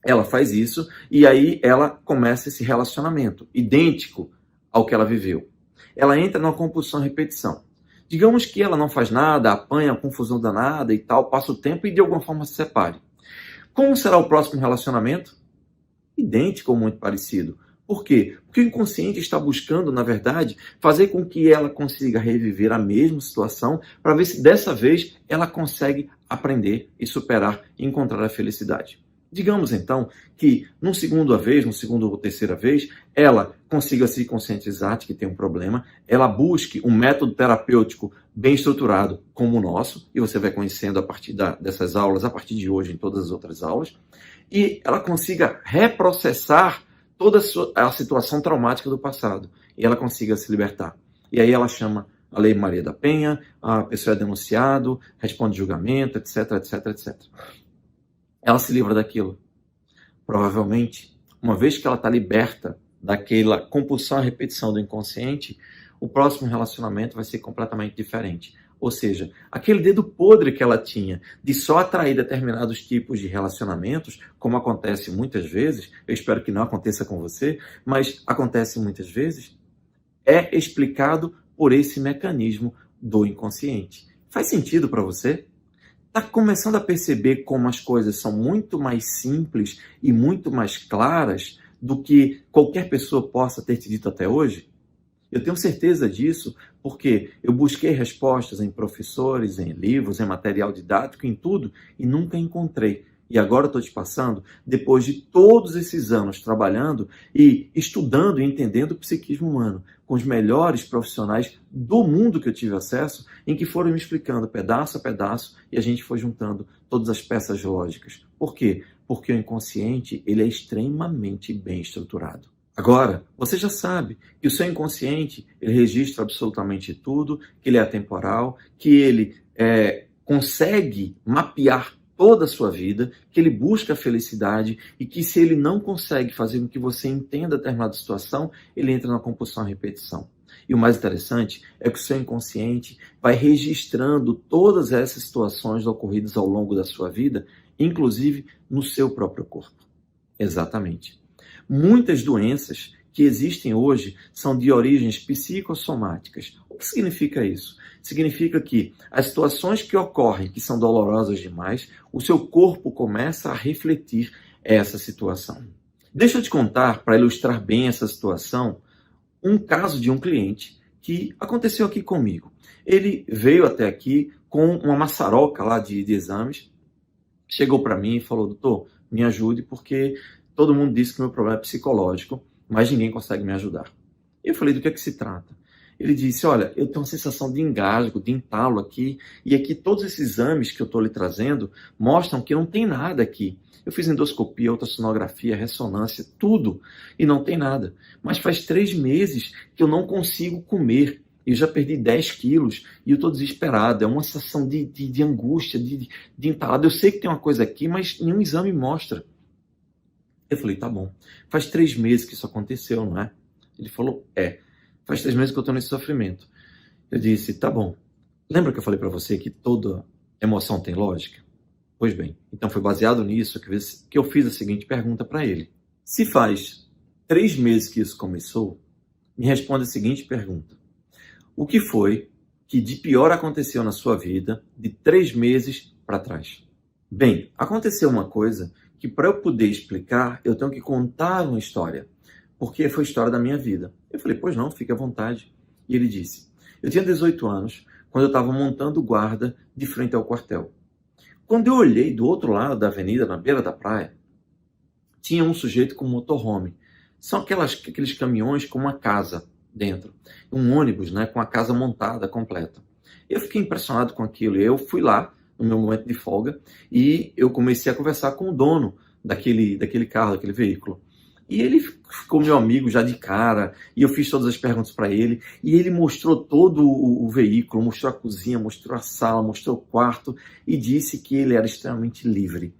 ela faz isso e aí ela começa esse relacionamento idêntico ao que ela viveu. Ela entra numa compulsão à repetição. Digamos que ela não faz nada, apanha, confusão danada e tal, passa o tempo e de alguma forma se separe. Como será o próximo relacionamento? Idêntico ou muito parecido. Por quê? Porque o inconsciente está buscando, na verdade, fazer com que ela consiga reviver a mesma situação para ver se dessa vez ela consegue aprender e superar e encontrar a felicidade. Digamos então que numa segunda vez, numa segunda ou terceira vez, ela consiga se conscientizar de que tem um problema, ela busque um método terapêutico bem estruturado como o nosso, e você vai conhecendo a partir dessas aulas, a partir de hoje em todas as outras aulas, e ela consiga reprocessar toda a situação traumática do passado, e ela consiga se libertar. E aí ela chama a Lei Maria da Penha, a pessoa é denunciado, responde julgamento, etc, etc, etc. Ela se livra daquilo. Provavelmente, uma vez que ela está liberta daquela compulsão à repetição do inconsciente, o próximo relacionamento vai ser completamente diferente. Ou seja, aquele dedo podre que ela tinha de só atrair determinados tipos de relacionamentos, como acontece muitas vezes, eu espero que não aconteça com você, mas acontece muitas vezes, é explicado por esse mecanismo do inconsciente. Faz sentido para você? Está começando a perceber como as coisas são muito mais simples e muito mais claras do que qualquer pessoa possa ter te dito até hoje? Eu tenho certeza disso porque eu busquei respostas em professores, em livros, em material didático, em tudo, e nunca encontrei. E agora estou te passando, depois de todos esses anos trabalhando e estudando e entendendo o psiquismo humano, com os melhores profissionais do mundo que eu tive acesso, em que foram me explicando pedaço a pedaço e a gente foi juntando todas as peças lógicas. Por quê? Porque o inconsciente ele é extremamente bem estruturado. Agora, você já sabe que o seu inconsciente ele registra absolutamente tudo, que ele é atemporal, que ele consegue mapear toda a sua vida, que ele busca a felicidade e que se ele não consegue fazer com que você entenda determinada situação, ele entra na compulsão à repetição. E o mais interessante é que o seu inconsciente vai registrando todas essas situações ocorridas ao longo da sua vida, inclusive no seu próprio corpo. Exatamente. Muitas doenças que existem hoje são de origens psicossomáticas. O que significa isso? Significa que as situações que ocorrem, que são dolorosas demais, o seu corpo começa a refletir essa situação. Deixa eu te contar, para ilustrar bem essa situação, um caso de um cliente que aconteceu aqui comigo. Ele veio até aqui com uma maçaroca lá de exames, chegou para mim e falou: doutor, me ajude porque todo mundo disse que meu problema é psicológico, mas ninguém consegue me ajudar. Eu falei: do que é que se trata? Ele disse: olha, eu tenho uma sensação de engasgo, de entalo aqui, e aqui todos esses exames que eu estou lhe trazendo mostram que não tem nada aqui. Eu fiz endoscopia, ultrassonografia, ressonância, tudo, e não tem nada. Mas faz 3 meses que eu não consigo comer. Eu já perdi 10 quilos e eu estou desesperado. É uma sensação de angústia, de entalado. Eu sei que tem uma coisa aqui, mas nenhum exame mostra. Eu falei: tá bom. Faz 3 meses que isso aconteceu, não é? Ele falou: faz 3 meses que eu estou nesse sofrimento. Eu disse: tá bom. Lembra que eu falei para você que toda emoção tem lógica? Pois bem, então foi baseado nisso que eu fiz a seguinte pergunta para ele. Se faz 3 meses que isso começou, me responda a seguinte pergunta. O que foi que de pior aconteceu na sua vida de 3 meses para trás? Bem, aconteceu uma coisa que para eu poder explicar, eu tenho que contar uma história, porque foi a história da minha vida. Eu falei: pois não, fique à vontade. E ele disse: eu tinha 18 anos, quando eu estava montando guarda de frente ao quartel. Quando eu olhei do outro lado da avenida, na beira da praia, tinha um sujeito com um motorhome. São aqueles caminhões com uma casa dentro. Um ônibus, né, com a casa montada, completa. Eu fiquei impressionado com aquilo. Eu fui lá, no meu momento de folga, e eu comecei a conversar com o dono daquele carro, daquele veículo. E ele ficou meu amigo já de cara, e eu fiz todas as perguntas para ele, e ele mostrou todo o veículo, mostrou a cozinha, mostrou a sala, mostrou o quarto, e disse que ele era extremamente livre.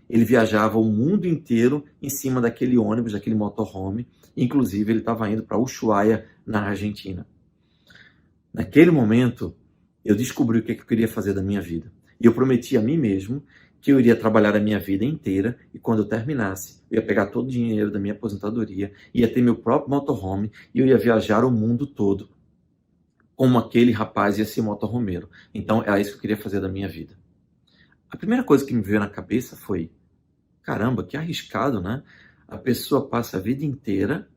Ele viajava o mundo inteiro em cima daquele ônibus, daquele motorhome, inclusive ele estava indo para Ushuaia, na Argentina. Naquele momento, eu descobri o que eu queria fazer da minha vida. E eu prometi a mim mesmo que eu iria trabalhar a minha vida inteira e quando eu terminasse, eu ia pegar todo o dinheiro da minha aposentadoria, ia ter meu próprio motorhome e eu ia viajar o mundo todo como aquele rapaz ia ser motorhomeiro. Então, era isso que eu queria fazer da minha vida. A primeira coisa que me veio na cabeça foi: caramba, que arriscado, né? A pessoa passa a vida inteira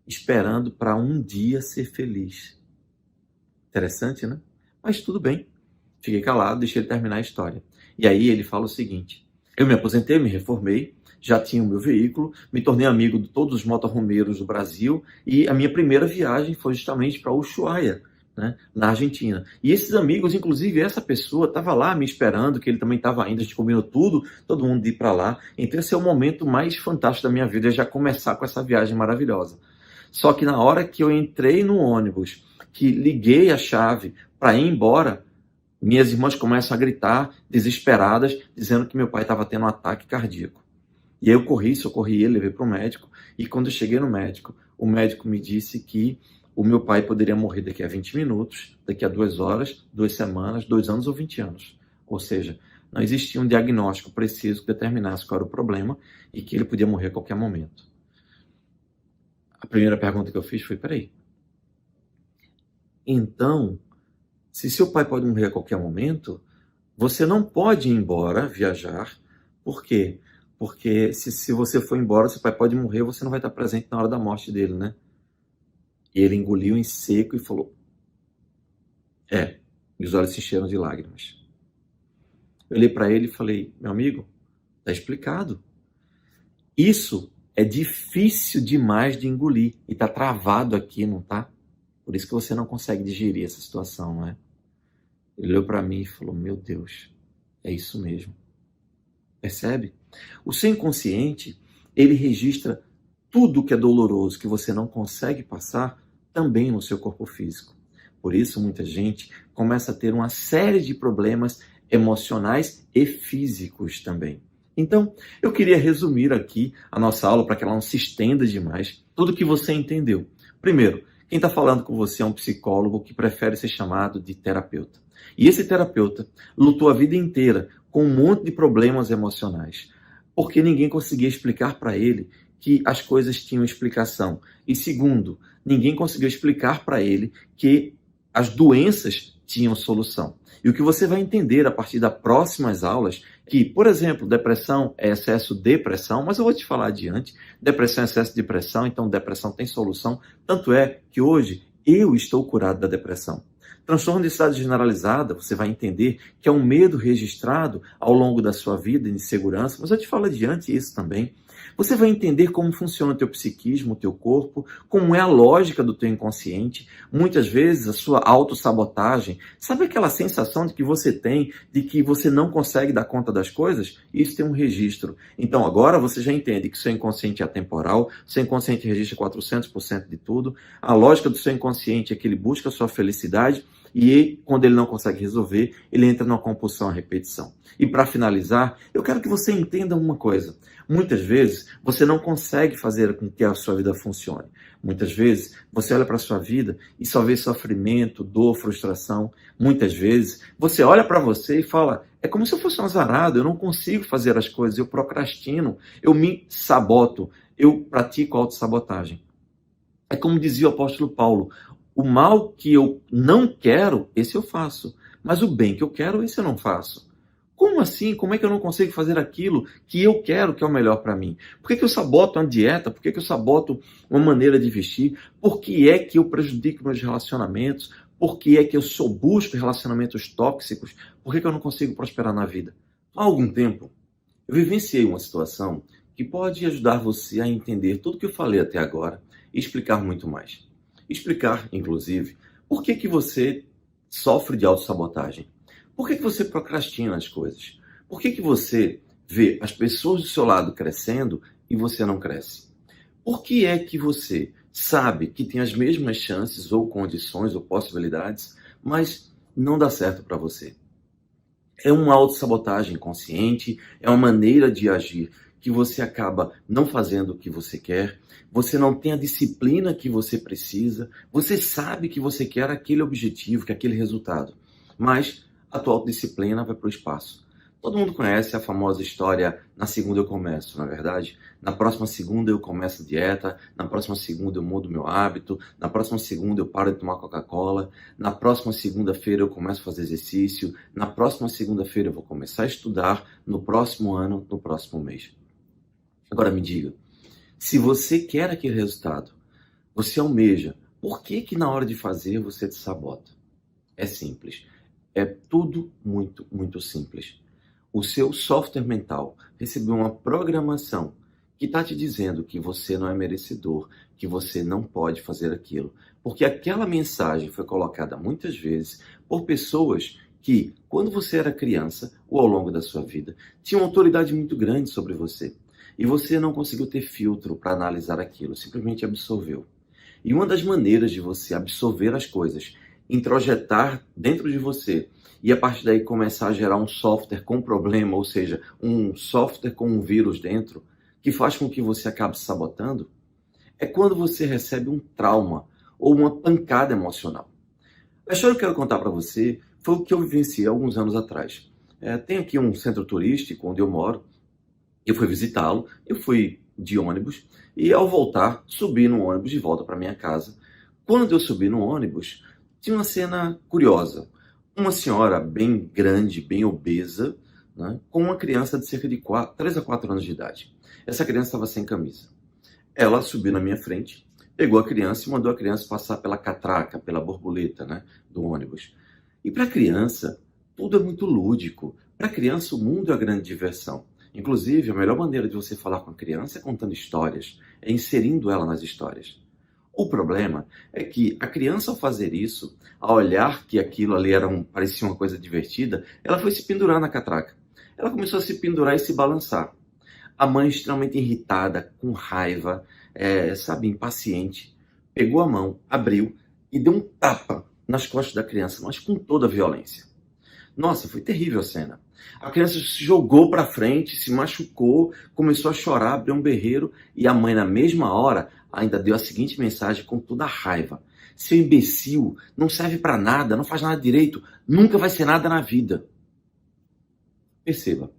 esperando para um dia ser feliz. Interessante, né? Mas tudo bem. Fiquei calado, deixei ele terminar a história. E aí ele fala o seguinte: eu me aposentei, me reformei, já tinha o meu veículo, me tornei amigo de todos os motorhomeiros do Brasil e a minha primeira viagem foi justamente para Ushuaia, né, na Argentina. E esses amigos, inclusive essa pessoa, estava lá me esperando, que ele também estava indo, a gente combinou tudo, todo mundo de ir para lá. Então esse é o momento mais fantástico da minha vida, é já começar com essa viagem maravilhosa. Só que na hora que eu entrei no ônibus, que liguei a chave para ir embora, minhas irmãs começam a gritar, desesperadas, dizendo que meu pai estava tendo um ataque cardíaco. E aí eu corri, socorri ele, levei para o médico. E quando eu cheguei no médico, o médico me disse que o meu pai poderia morrer daqui a 20 minutos, daqui a 2 horas, 2 semanas, 2 anos ou 20 anos. Ou seja, não existia um diagnóstico preciso que determinasse qual era o problema e que ele podia morrer a qualquer momento. A primeira pergunta que eu fiz foi: peraí, então, se seu pai pode morrer a qualquer momento, você não pode ir embora, viajar. Por quê? Porque se você for embora, seu pai pode morrer, você não vai estar presente na hora da morte dele, né? E ele engoliu em seco e falou: é. E os olhos se encheram de lágrimas. Eu olhei para ele e falei: meu amigo, tá explicado. Isso é difícil demais de engolir e tá travado aqui, não tá? Por isso que você não consegue digerir essa situação, não é? Ele olhou para mim e falou: meu Deus, é isso mesmo. Percebe? O seu inconsciente, ele registra tudo que é doloroso, que você não consegue passar, também no seu corpo físico. Por isso, muita gente começa a ter uma série de problemas emocionais e físicos também. Então, eu queria resumir aqui a nossa aula para que ela não se estenda demais. Tudo que você entendeu. Primeiro, quem está falando com você é um psicólogo que prefere ser chamado de terapeuta. E esse terapeuta lutou a vida inteira com um monte de problemas emocionais, porque ninguém conseguia explicar para ele que as coisas tinham explicação. E segundo, ninguém conseguiu explicar para ele que as doenças tinham solução. E o que você vai entender a partir das próximas aulas, que, por exemplo, depressão é excesso de pressão, mas eu vou te falar adiante, depressão é excesso de pressão, então depressão tem solução. Tanto é que hoje eu estou curado da depressão. Transtorno de ansiedade generalizada, você vai entender que é um medo registrado ao longo da sua vida, de insegurança, mas eu te falo adiante isso também. Você vai entender como funciona o teu psiquismo, o teu corpo, como é a lógica do teu inconsciente, muitas vezes a sua autossabotagem. Sabe aquela sensação de que você tem, de que você não consegue dar conta das coisas? Isso tem um registro. Então agora você já entende que seu inconsciente é atemporal, seu inconsciente registra 400% de tudo, a lógica do seu inconsciente é que ele busca a sua felicidade, e quando ele não consegue resolver, ele entra numa compulsão à repetição. E para finalizar, eu quero que você entenda uma coisa. Muitas vezes você não consegue fazer com que a sua vida funcione. Muitas vezes você olha para a sua vida e só vê sofrimento, dor, frustração. Muitas vezes você olha para você e fala: é como se eu fosse um azarado, eu não consigo fazer as coisas, eu procrastino, eu me saboto, eu pratico autossabotagem. É como dizia o apóstolo Paulo: o mal que eu não quero, esse eu faço. Mas o bem que eu quero, esse eu não faço. Como assim? Como é que eu não consigo fazer aquilo que eu quero, que é o melhor para mim? Por que eu saboto uma dieta? Por que eu saboto uma maneira de vestir? Por que é que eu prejudico meus relacionamentos? Por que é que eu só busco relacionamentos tóxicos? Por que eu não consigo prosperar na vida? Há algum tempo, eu vivenciei uma situação que pode ajudar você a entender tudo que eu falei até agora e explicar muito mais. Explicar, inclusive, por que você sofre de autossabotagem. Por que você procrastina as coisas? Por que você vê as pessoas do seu lado crescendo e você não cresce? Por que é que você sabe que tem as mesmas chances ou condições ou possibilidades, mas não dá certo para você? É uma autossabotagem consciente, é uma maneira de agir que você acaba não fazendo o que você quer, você não tem a disciplina que você precisa, você sabe que você quer aquele objetivo, que aquele resultado, mas a tua autodisciplina vai para o espaço. Todo mundo conhece a famosa história: na segunda eu começo, não é verdade? Na próxima segunda eu começo a dieta, na próxima segunda eu mudo meu hábito, na próxima segunda eu paro de tomar Coca-Cola, na próxima segunda-feira eu começo a fazer exercício, na próxima segunda-feira eu vou começar a estudar, no próximo ano, no próximo mês. Agora me diga, se você quer aquele resultado, você almeja. Por que que na hora de fazer você se sabota? É simples. É tudo muito, muito simples. O seu software mental recebeu uma programação que está te dizendo que você não é merecedor, que você não pode fazer aquilo. Porque aquela mensagem foi colocada muitas vezes por pessoas que, quando você era criança ou ao longo da sua vida, tinham uma autoridade muito grande sobre você. E você não conseguiu ter filtro para analisar aquilo, simplesmente absorveu. E uma das maneiras de você absorver as coisas, introjetar dentro de você e a partir daí começar a gerar um software com problema, ou seja, um software com um vírus dentro, que faz com que você acabe se sabotando, é quando você recebe um trauma ou uma pancada emocional. A história que eu quero contar para você foi o que eu vivenciei alguns anos atrás. Tem aqui um centro turístico onde eu moro, eu fui visitá-lo, eu fui de ônibus e ao voltar, subi no ônibus de volta para minha casa. Quando eu subi no ônibus, tinha uma cena curiosa. Uma senhora bem grande, bem obesa, né, com uma criança de cerca de 3 a 4 anos de idade. Essa criança estava sem camisa. Ela subiu na minha frente, pegou a criança e mandou a criança passar pela catraca, pela borboleta, né, do ônibus. E para a criança, tudo é muito lúdico. Para a criança, o mundo é a grande diversão. Inclusive, a melhor maneira de você falar com a criança é contando histórias, é inserindo ela nas histórias. O problema é que a criança, ao fazer isso, ao olhar que aquilo ali parecia uma coisa divertida, ela foi se pendurar na catraca. Ela começou a se pendurar e se balançar. A mãe, extremamente irritada, com raiva, impaciente, pegou a mão, abriu e deu um tapa nas costas da criança, mas com toda a violência. Nossa, foi terrível a cena. A criança se jogou para frente, se machucou, começou a chorar, abriu um berreiro e a mãe, na mesma hora, ainda deu a seguinte mensagem com toda a raiva: seu imbecil, não serve para nada, não faz nada direito, nunca vai ser nada na vida. Perceba,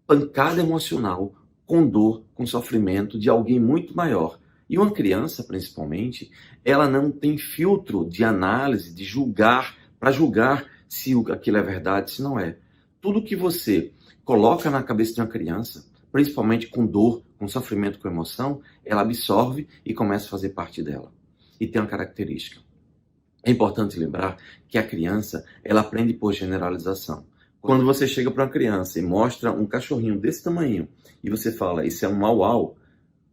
pancada emocional com dor, com sofrimento de alguém muito maior. E uma criança, principalmente, ela não tem filtro de análise, de julgar, para julgar se aquilo é verdade, se não é. Tudo que você coloca na cabeça de uma criança, principalmente com dor, com sofrimento, com emoção, ela absorve e começa a fazer parte dela. E tem uma característica. É importante lembrar que a criança, ela aprende por generalização. Quando você chega para uma criança e mostra um cachorrinho desse tamanho e você fala, isso é um mau-au,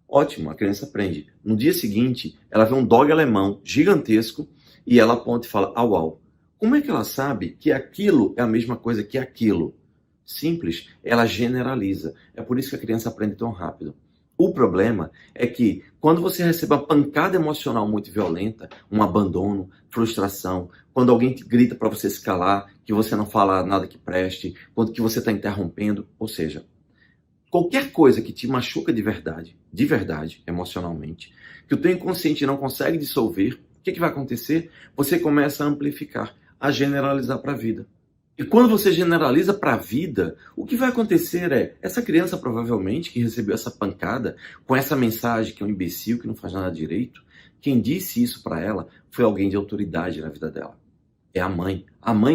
ótimo, a criança aprende. No dia seguinte, ela vê um dog alemão gigantesco e ela aponta e fala, au-au. Como é que ela sabe que aquilo é a mesma coisa que aquilo? Simples, ela generaliza. É por isso que a criança aprende tão rápido. O problema é que quando você recebe uma pancada emocional muito violenta, um abandono, frustração, quando alguém te grita para você se calar, que você não fala nada que preste, quando que você está interrompendo, ou seja, qualquer coisa que te machuca de verdade, emocionalmente, que o teu inconsciente não consegue dissolver, o que vai acontecer? Você começa a amplificar, a generalizar para a vida. E quando você generaliza para a vida, o que vai acontecer é, essa criança provavelmente que recebeu essa pancada, com essa mensagem que é um imbecil, que não faz nada direito, quem disse isso para ela foi alguém de autoridade na vida dela. É a mãe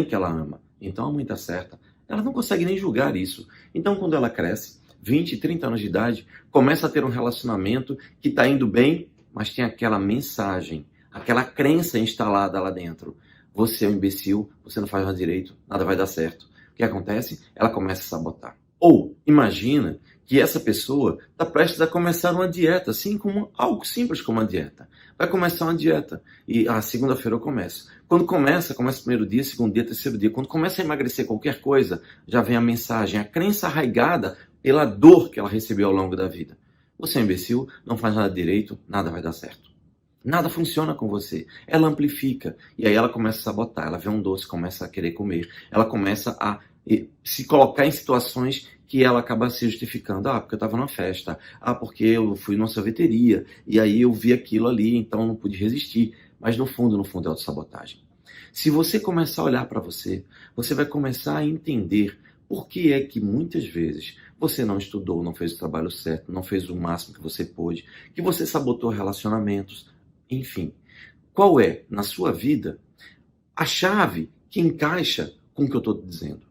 que ela ama. Então a mãe está certa. Ela não consegue nem julgar isso. Então quando ela cresce, 20, 30 anos de idade, começa a ter um relacionamento que está indo bem, mas tem aquela mensagem, aquela crença instalada lá dentro. Você é um imbecil, você não faz nada direito, nada vai dar certo. O que acontece? Ela começa a sabotar. Ou, imagina que essa pessoa está prestes a começar uma dieta, assim como algo simples como uma dieta. Vai começar uma dieta e segunda-feira eu começo. Quando começa o primeiro dia, segundo dia, terceiro dia. Quando começa a emagrecer qualquer coisa, já vem a mensagem, a crença arraigada pela dor que ela recebeu ao longo da vida. Você é um imbecil, não faz nada direito, nada vai dar certo. Nada funciona com você. Ela amplifica. E aí ela começa a sabotar. Ela vê um doce, começa a querer comer. Ela começa a se colocar em situações que ela acaba se justificando. Porque eu estava numa festa. Porque eu fui numa sorveteria. E aí eu vi aquilo ali, então eu não pude resistir. Mas no fundo é autossabotagem. Se você começar a olhar para você, você vai começar a entender por que é que muitas vezes você não estudou, não fez o trabalho certo, não fez o máximo que você pôde, que você sabotou relacionamentos. Enfim, qual é, na sua vida, a chave que encaixa com o que eu estou dizendo?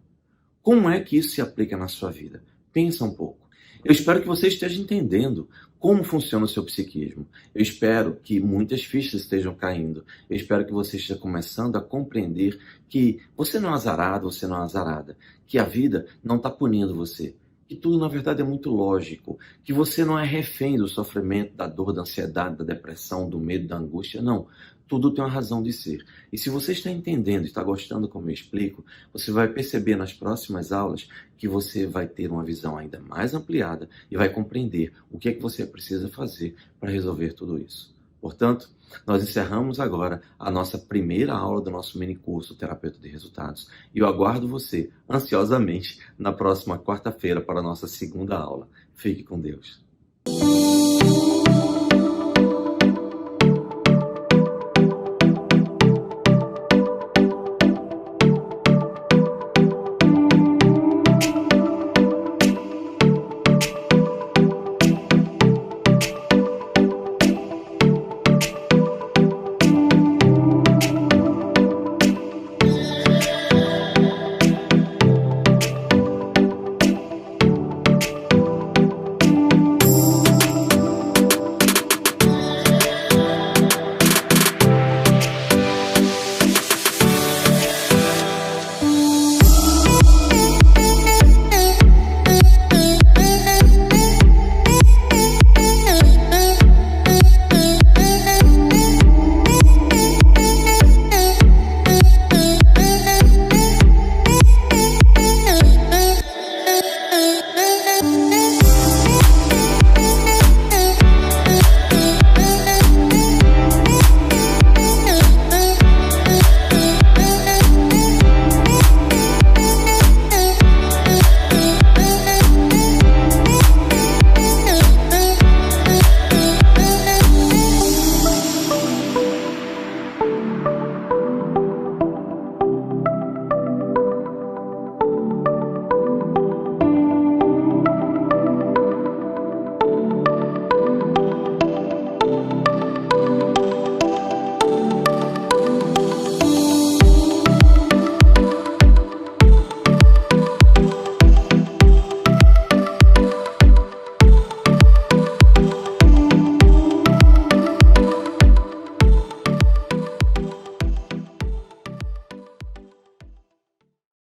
Como é que isso se aplica na sua vida? Pensa um pouco. Eu espero que você esteja entendendo como funciona o seu psiquismo. Eu espero que muitas fichas estejam caindo. Eu espero que você esteja começando a compreender que você não é azarado, você não é azarada. Que a vida não está punindo você. Que tudo, na verdade, é muito lógico. Que você não é refém do sofrimento, da dor, da ansiedade, da depressão, do medo, da angústia. Não. Tudo tem uma razão de ser. E se você está entendendo, está gostando como eu explico, você vai perceber nas próximas aulas que você vai ter uma visão ainda mais ampliada e vai compreender o que é que você precisa fazer para resolver tudo isso. Portanto, nós encerramos agora a nossa primeira aula do nosso mini curso Terapeuta de Resultados e eu aguardo você ansiosamente na próxima quarta-feira para a nossa segunda aula. Fique com Deus.